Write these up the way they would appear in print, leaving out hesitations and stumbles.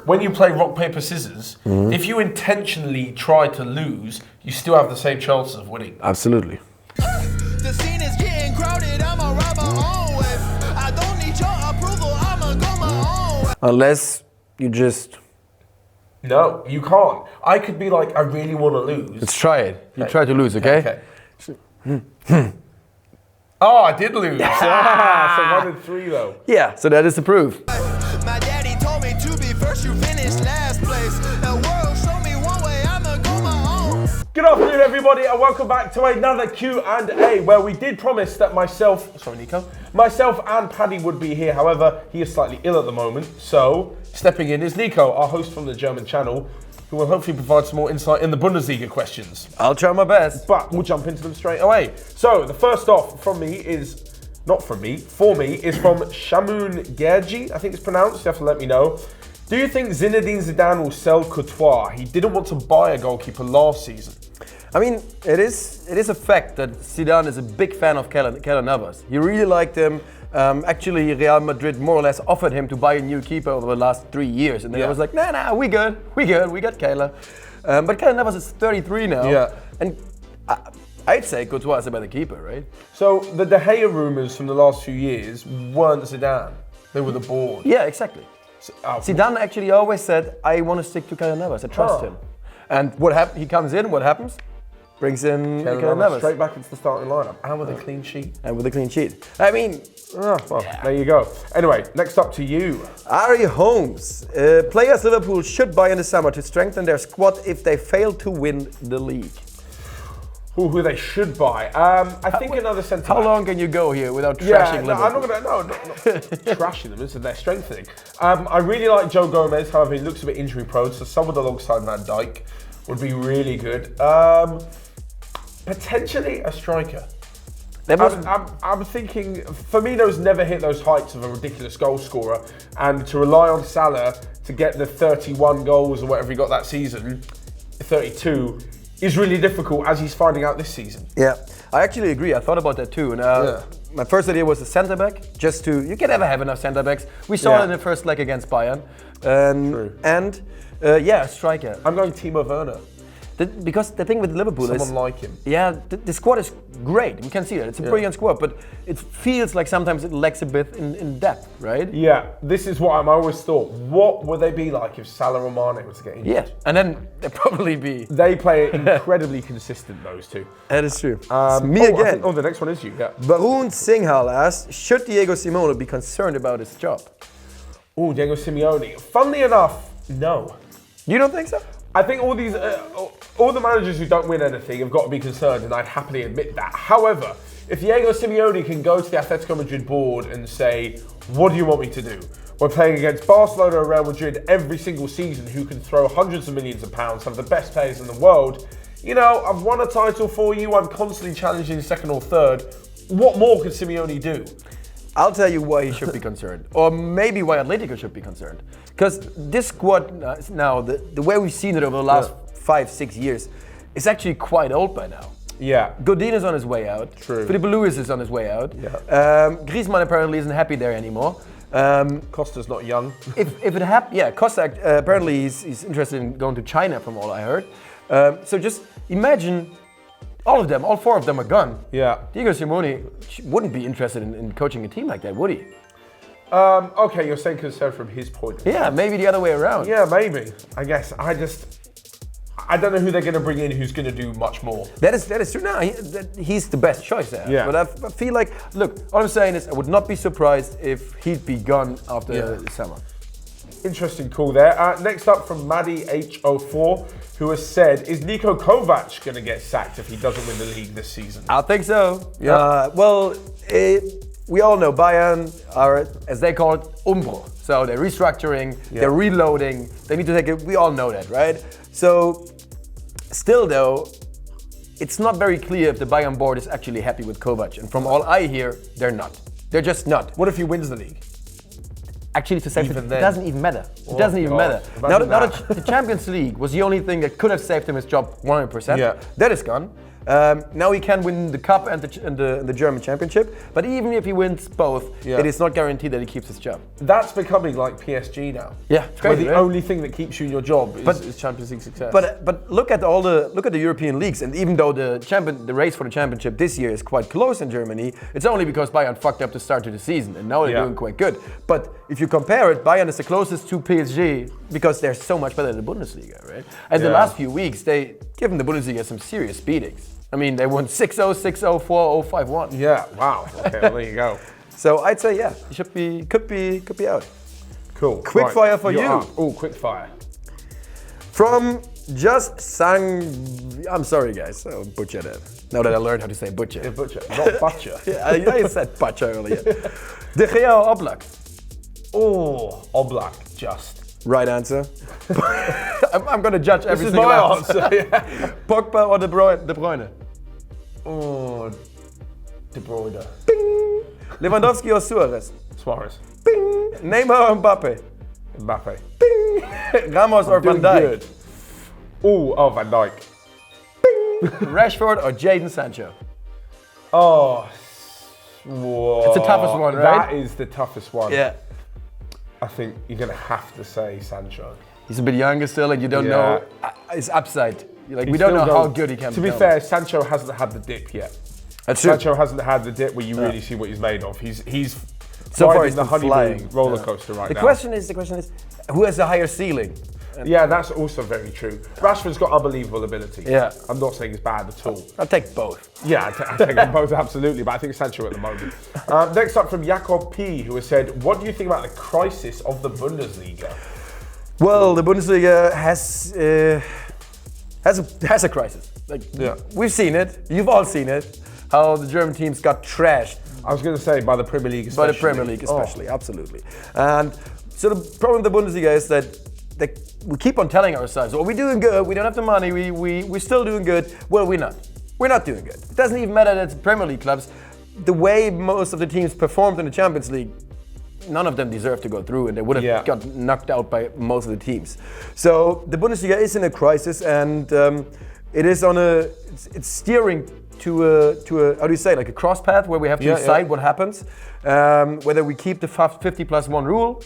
when you play rock, paper, scissors, if you intentionally try to lose, you still have the same chances of winning. Absolutely. The scene is getting crowded, I'ma ride my own wave. I don't need your approval, I'ma go my own way. Unless you just... No, you can't. I could be like, I really want to lose. Let's try it. You try to lose, okay? Oh, I did lose. So 1 in 3 though. Yeah, so that is the proof. My daddy told me to be first, you finish last place. The world showed me one way, I'ma go my own. Good afternoon, everybody, and welcome back to another Q&A, where we did promise that myself and Paddy would be here. However, he is slightly ill at the moment, so stepping in is Nico, our host from the German channel, who will hopefully provide some more insight in the Bundesliga questions. I'll try my best. But we'll jump into them straight away. So the first off for me is from Shamoun Gergi, I think it's pronounced. You have to let me know. Do you think Zinedine Zidane will sell Courtois? He didn't want to buy a goalkeeper last season. I mean, it is a fact that Zidane is a big fan of Keylor Navas. He really liked him. Actually, Real Madrid more or less offered him to buy a new keeper over the last 3 years. And then I was like, nah, we good, we got Keylor. But Keylor Navas is 33 now. Yeah. And I'd say Courtois is a better keeper, right? So the De Gea rumours from the last few years weren't Zidane. They were the board. Yeah, exactly. Zidane actually always said, I want to stick to Keylor Navas, I trust him. And what happens? He comes in, what happens? Brings in Keylor Navas. Straight back into the starting lineup. And with a clean sheet. I mean... There you go. Anyway, next up to you. Ari Holmes. Players Liverpool should buy in the summer to strengthen their squad if they fail to win the league. Who they should buy. I think another centre back. How long can you go here without trashing Liverpool? I'm not trashing them, so they're strengthening. I really like Joe Gomez, however, he looks a bit injury prone, so someone alongside Van Dijk would be really good. Potentially a striker. I'm thinking Firmino's never hit those heights of a ridiculous goal scorer, and to rely on Salah to get the 31 goals or whatever he got that season, 32, is really difficult, as he's finding out this season. Yeah, I actually agree. I thought about that too. And my first idea was a centre back, you can never have enough centre backs. We saw it in the first leg against Bayern. True. And a striker. I'm going Timo Werner. Because the thing with Liverpool is... Someone like him. Yeah, the squad is great. We can see that. It's a brilliant squad, but it feels like sometimes it lacks a bit in depth, right? Yeah, this is what I always thought. What would they be like if Salah or Mane were to get injured? Yeah, and then they'd probably be... They play incredibly consistent, those two. That is true. Me again. The next one is you, yeah. Varun Singhal asks, should Diego Simeone be concerned about his job? Oh, Diego Simeone. Funnily enough, no. You don't think so? I think all the managers who don't win anything have got to be concerned, and I'd happily admit that. However, if Diego Simeone can go to the Atletico Madrid board and say, what do you want me to do? We're playing against Barcelona and Real Madrid every single season, who can throw hundreds of millions of pounds, have the best players in the world. You know, I've won a title for you, I'm constantly challenging second or third. What more can Simeone do? I'll tell you why he should be concerned, or maybe why Atletico should be concerned. Because this squad now, the way we've seen it over the last 5-6 years, is actually quite old by now. Yeah. Godin is on his way out. True. Filipe Luis is on his way out. Yeah. Griezmann apparently isn't happy there anymore. Costa's not young. if it happens, Costa apparently he's interested in going to China, from all I heard. So just imagine. All 4 of them are gone. Yeah. Diego Simeone wouldn't be interested in coaching a team like that, would he? Okay, you're saying concerned from his point of view. Yeah, maybe the other way around. Yeah, maybe. I guess. I don't know who they're going to bring in who's going to do much more. That is true. No, he's the best choice there. Yeah. But I feel like, look, all I'm saying is I would not be surprised if he'd be gone after the summer. Interesting call there. Next up from Maddie H04, who has said, is Nico Kovac going to get sacked if he doesn't win the league this season? I think so. Yeah. We all know Bayern are, as they call it, umbro. So they're restructuring, they're reloading, they need to take it, we all know that, right? So, still though, it's not very clear if the Bayern board is actually happy with Kovac. And from all I hear, they're not. They're just not. What if he wins the league? Actually, to save him, it doesn't even matter. It doesn't even matter. Now that the Champions League was the only thing that could have saved him his job 100%. Yeah. That is gone. Now he can win the cup and the German championship. But even if he wins both, it is not guaranteed that he keeps his job. That's becoming like PSG now. Yeah, it's where crazy, the right? only thing that keeps you in your job is Champions League success. But look at the European leagues, and even though the race for the championship this year is quite close in Germany, it's only because Bayern fucked up the start to the season, and now they're doing quite good. But if you compare it, Bayern is the closest to PSG because they're so much better than the Bundesliga, right? And the last few weeks, they given the Bundesliga some serious beatings. I mean, they won 6-0, 6-0, 4-0, 5-1. Yeah, wow. Okay, well, there you go. So I'd say, he could be out. Cool. Quickfire for you. Oh, quickfire. From Just Sang. I'm sorry, guys. I'll butcher that. Now that I learned how to say butcher. Yeah, butcher, not butcher. I said butcher earlier. De Gea or Oblak? Oh, Oblak, just. Right answer. I'm going to judge every This is single my answer. answer. Yeah. Pogba or De Bruyne? Oh, De Bruyne. Bing. Lewandowski or Suarez? Suarez. Bing. Neymar or Mbappe? Mbappe. Bing. Ramos or Van Doing Dijk? good. Oh, Van Dijk. Bing. Rashford or Jadon Sancho? Oh, whoa. It's the toughest one, right? That is the toughest one. Yeah. I think you're going to have to say Sancho. He's a bit younger still, and you don't know his upside. We don't still know how going- good he can To be. be fair, Sancho hasn't had the dip yet. That's true. Sancho hasn't had the dip where you really see what he's made of. He's So far, riding he's the been honeymoon flying. roller coaster right The now. question is, who has a higher ceiling? Yeah, that's also very true. Rashford's got unbelievable ability. Yeah. I'm not saying it's bad at all. I'll take both. Yeah, I take them both absolutely, but I think Sancho at the moment. Next up from Jakob P, who has said, what do you think about the crisis of the Bundesliga? Well, the Bundesliga has a crisis. We've seen it. You've all seen it. How the German teams got trashed. I was going to say by the Premier League especially. By the Premier League especially, absolutely. And so the problem with the Bundesliga is that we keep on telling ourselves, we're doing good, we don't have the money, we're still doing good. Well, we're not. We're not doing good. It doesn't even matter that it's Premier League clubs. The way most of the teams performed in the Champions League, none of them deserve to go through, and they would have got knocked out by most of the teams. So the Bundesliga is in a crisis, and it is it's steering to a how do you say, like a cross path where we have to decide what happens, whether we keep the 50+1 rule.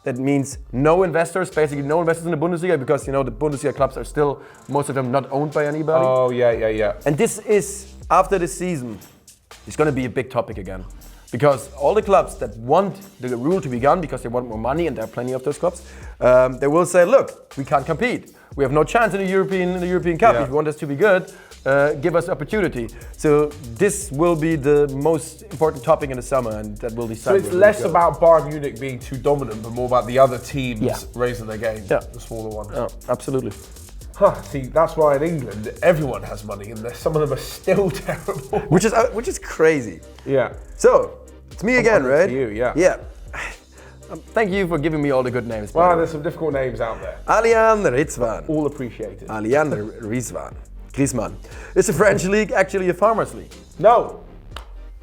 That means no investors, basically no investors in the Bundesliga, because the Bundesliga clubs are still, most of them, not owned by anybody. Oh, yeah. And this is, after this season, it's going to be a big topic again. Because all the clubs that want the rule to be gone because they want more money, and there are plenty of those clubs, they will say, look, we can't compete. We have no chance in the European Cup. If you want us to be good, give us opportunity. So this will be the most important topic in the summer, and that will decide. So it's less about Bayern Munich being too dominant, but more about the other teams raising their game, the smaller ones. Oh, absolutely. See, that's why in England everyone has money, and some of them are still terrible. Which is crazy. Yeah. So it's me again, right? To you, yeah. Yeah. Thank you for giving me all the good names. Well, there's some difficult names out there. Alian Rizwan. All appreciated. Alian Rizwan. Griezmann. Is the French league actually a farmers' league? No,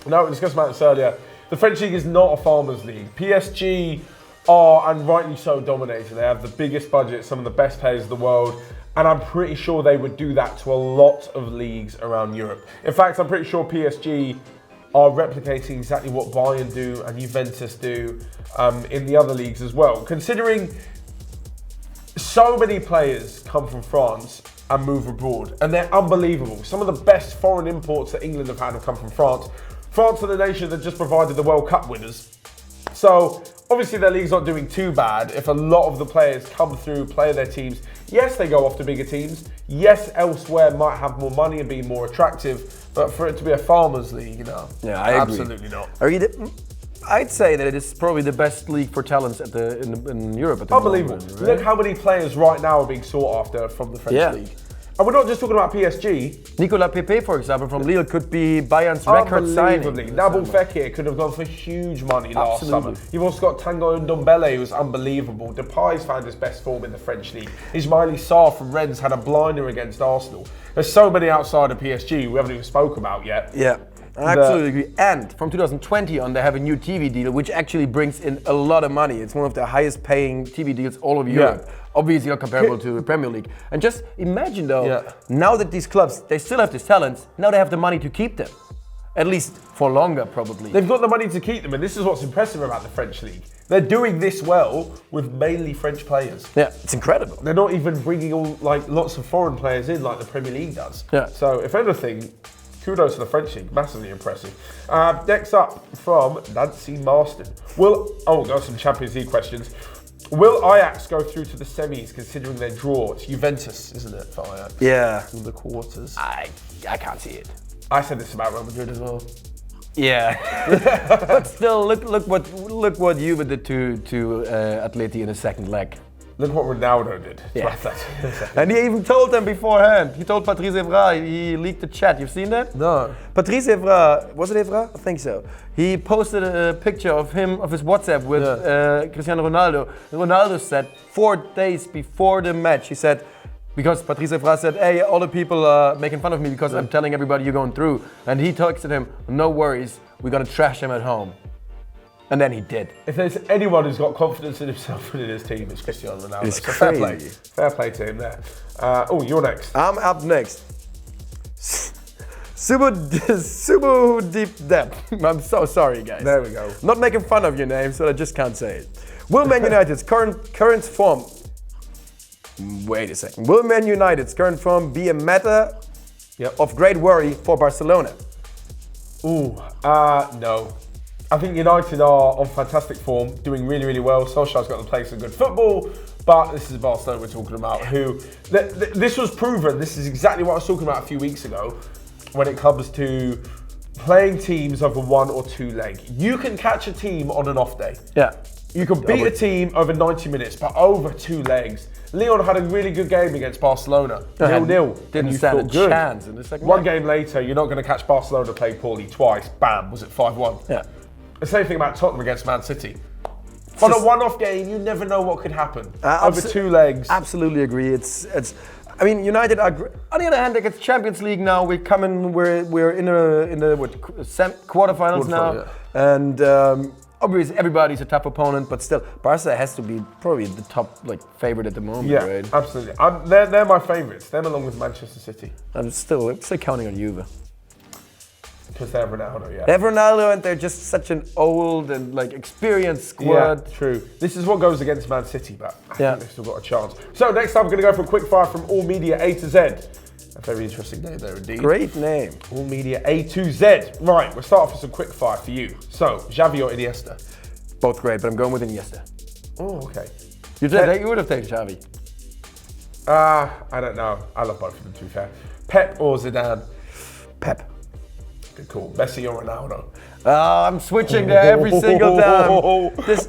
we discussed about this earlier. The French league is not a farmers' league. PSG are, and rightly so, dominating. They have the biggest budget, some of the best players in the world, and I'm pretty sure they would do that to a lot of leagues around Europe. In fact, I'm pretty sure PSG are replicating exactly what Bayern do and Juventus do in the other leagues as well. Considering so many players come from France and move abroad, and they're unbelievable. Some of the best foreign imports that England have had have come from France. France are the nation that just provided the World Cup winners. So obviously their league's not doing too bad if a lot of the players come through, play their teams. Yes, they go off to bigger teams. Yes, elsewhere might have more money and be more attractive. But for it to be a farmers' league, Yeah, I agree. Absolutely not. I'd say that it is probably the best league for talents in Europe at the Unbelievable. moment. Look how many players right now are being sought after from the French league. And we're not just talking about PSG. Nicolas Pepe, for example, from Lille could be Bayern's record signing. Nabil Fekir could have gone for huge money last summer. You've also got Tanguy Ndombele, who's unbelievable. Depay's found his best form in the French league. Ismaili Sarr from Rennes had a blinder against Arsenal. There's so many outside of PSG we haven't even spoke about yet. Yeah. I absolutely agree. And from 2020 on, they have a new TV deal, which actually brings in a lot of money. It's one of the highest paying TV deals all over Europe. obviously not comparable to the Premier League. And just imagine though, Yeah. now that these clubs, they still have these talents, now they have the money to keep them. At least for longer, probably. They've got the money to keep them, and this is what's impressive about the French league. They're doing this well with mainly French players. Yeah, it's incredible. They're not even bringing lots of foreign players in like the Premier League does. Yeah. So if anything, kudos to the French league, massively impressive. Next up from Nancy Marston. We've got some Champions League questions. Will Ajax go through to the semis considering their draw? It's Juventus, isn't it, for Ajax? Yeah. In the quarters. I can't see it. I said this about Real Madrid as well. Yeah, but still, look what Juve did to Atleti in the second leg. Look what Ronaldo did. Yeah. And he even told them beforehand. He told Patrice Evra, he leaked the chat. You've seen that? No. Patrice Evra, was it Evra? I think so. He posted a picture of his WhatsApp with Cristiano Ronaldo. And Ronaldo said 4 days before the match, he said, because Patrice Evra said, hey, all the people are making fun of me because I'm telling everybody you're going through. And he texted him, no worries, we're going to trash him at home. And then he did. If there's anyone who's got confidence in himself and in his team, it's Cristiano Ronaldo. It's so fair play. crazy. Fair play to him there. You're next. I'm up next. Super deep depth. I'm so sorry, guys. There we go. Not making fun of your name, so I just can't say it. Will Man United's current form... Wait a second. Will Man United's current form be a matter of great worry for Barcelona? No. I think United are on fantastic form, doing really, really well. Solskjaer's got to play some good football, but this is Barcelona we're talking about, who... this was proven, this is exactly what I was talking about a few weeks ago, when it comes to playing teams over 1 or 2 legs. You can catch a team on an off day. Yeah. You can beat a team over 90 minutes, but over 2 legs. Leon had a really good game against Barcelona. 0-0. Didn't stand a chance in the second One leg. game later, you're not going to catch Barcelona play poorly twice. Bam, was it 5-1? Yeah. The same thing about Tottenham against Man City. On a one-off game, you never know what could happen. Over 2 legs. Absolutely agree. It's. I mean, United are. On the other hand, it's Champions League now. We're in the quarterfinals now, yeah. And obviously everybody's a tough opponent, but still, Barca has to be probably the top favorite at the moment. Yeah, right? absolutely. They're my favourites. Them along with Manchester City. I'm still counting on Juve. Because they have Ronaldo, yeah. They have Ronaldo, and they're just such an old and experienced squad. Yeah, true. This is what goes against Man City, but I think they've still got a chance. So next up, we're going to go for a quick fire from All Media A to Z. A very interesting name there indeed. Great name. All Media A to Z. Right, we'll start off with some quick fire for you. So, Xavi or Iniesta? Both great, but I'm going with Iniesta. Oh, okay. You would have taken Xavi. I don't know. I love both of them, to be fair. Pep or Zidane? Pep. Good call. Messi or Ronaldo? I'm switching there every single time.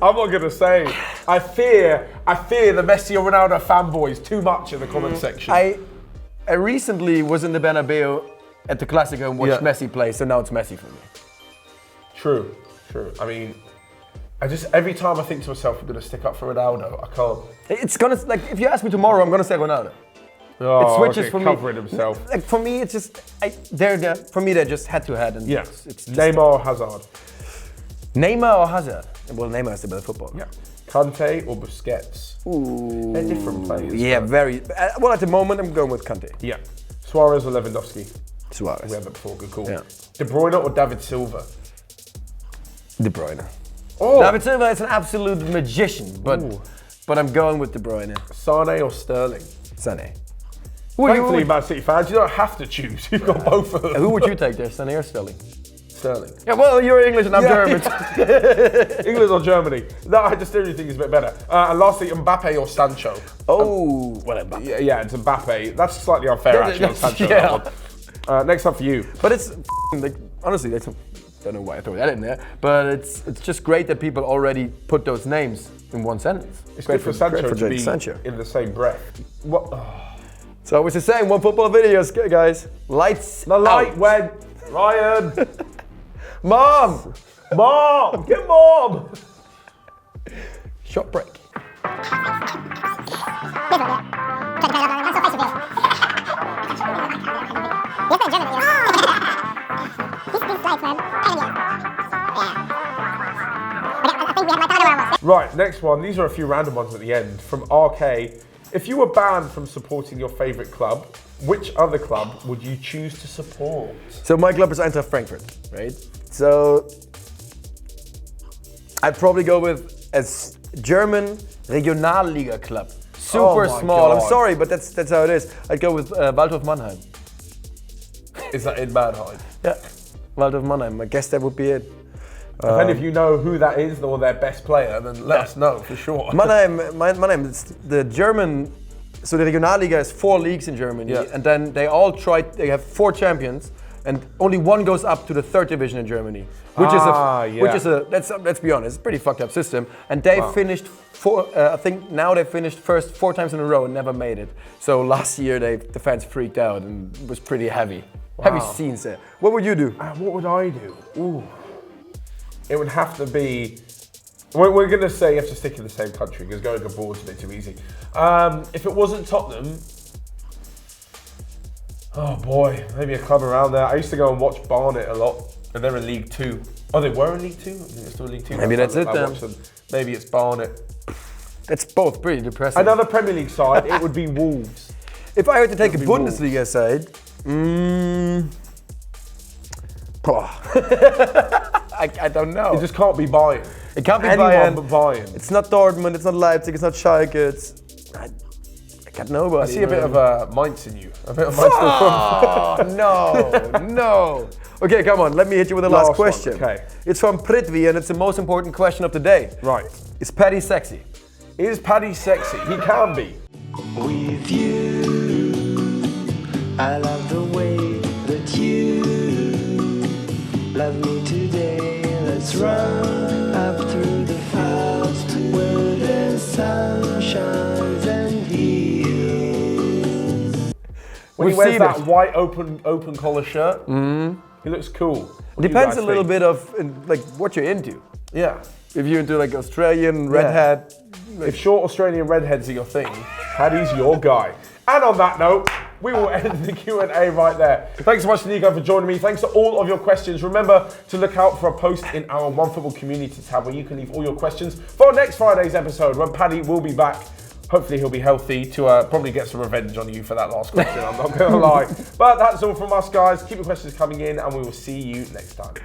I'm not going to say. I fear the Messi or Ronaldo fanboys too much in the comment section. I recently was in the Bernabeu at the Clasico and watched Messi play, so now it's Messi for me. True. I mean, every time I think to myself, I'm going to stick up for Ronaldo, I can't. It's gonna, if you ask me tomorrow, I'm gonna say Ronaldo. Oh, it switches okay, for me. covering himself. For me, it's just for me they're just head to head. And Yeah. it's just Neymar or Hazard? Neymar or Hazard? Well, Neymar is the better footballer. Yeah. Kante or Busquets? Ooh. They're different players. Yeah, but- very. Well, at the moment, I'm going with Kante. Yeah. Suarez or Lewandowski? Suarez. We had that before. Good call. Yeah. De Bruyne or David Silva? De Bruyne. Oh. David Silva is an absolute magician, but I'm going with De Bruyne. Sane or Sterling? Sané. Thankfully, Man City fans, you don't have to choose. You've got both of them. Who would you take there, Sané or Sterling? Sterling. Yeah, well, you're English and I'm German. England or Germany? No, I just really think it's a bit better. And lastly, Mbappe or Sancho? Oh, well, Mbappe. Yeah, it's Mbappe. That's slightly unfair, actually, on Sancho. Yeah. Next up for you. But it's honestly, I don't know why I throw that in there, but it's just great that people already put those names in one sentence. It's great for Sancho to be Sancho. in the same breath. What? Oh. So it's the same Onefootball videos, guys. Lights. The light out. went. Ryan. Mom. Mom. Get Mom. Short break. Right, next one. These are a few random ones at the end. From RK, If you were banned from supporting your favourite club, which other club would you choose to support? So my club is Eintracht Frankfurt, right? So I'd probably go with as German Regionalliga club. Super my small. God. I'm sorry, but that's how it is. I'd go with Waldhof Mannheim. Is that in Mannheim? Yeah, Waldhof Mannheim. I guess that would be it. If any of you know who that is or their best player, then let us know for sure. Mannheim, it's the German. So the Regionalliga is 4 leagues in Germany, Yeah. and then they have 4 champions, and only one goes up to the 3rd division in Germany, which is a let's be honest, pretty fucked up system. And they finished I think now they finished first 4 times in a row and never made it. So last year the fans freaked out and it was pretty heavy scenes there. What would you do? What would I do? Ooh. It would have to be. We're going to say you have to stick in the same country because going abroad is a bit too easy. If it wasn't Tottenham, oh boy, maybe a club around there. I used to go and watch Barnet a lot, and they're in League 2. Oh, they were in League 2? I think they're still in League 2. Maybe that's it then. Maybe it's Barnet. That's both pretty depressing. Another Premier League side, it would be Wolves. If I had to take a Bundesliga side, I don't know. It just can't be Bayern. It can't be Anyone Bayern. but Bayern. It's not Dortmund, it's not Leipzig, it's not Schalke, I got nobody. I see a bit of Mainz in you. A bit of Mainz. Oh, no. Okay, come on, let me hit you with the last question. One, okay. It's from Prithvi and it's the most important question of the day. Right. Is Paddy sexy? Is Paddy sexy? He can be. With you, I love the way that you love me today. Let's run up through the fields where the sun shines and heals. When he We've wears seen that it. white open collar shirt, he looks cool. What do you Depends guys a little think? bit of like what you're into. Yeah. If you're into like Australian redhead, If short Australian redheads are your thing, Paddy's your guy. And on that note, we will end the Q&A right there. Thanks so much to Nico for joining me. Thanks to all of your questions. Remember to look out for a post in our OneFootball community tab where you can leave all your questions for next Friday's episode when Paddy will be back. Hopefully he'll be healthy to probably get some revenge on you for that last question, I'm not going to lie. But that's all from us, guys. Keep your questions coming in and we will see you next time.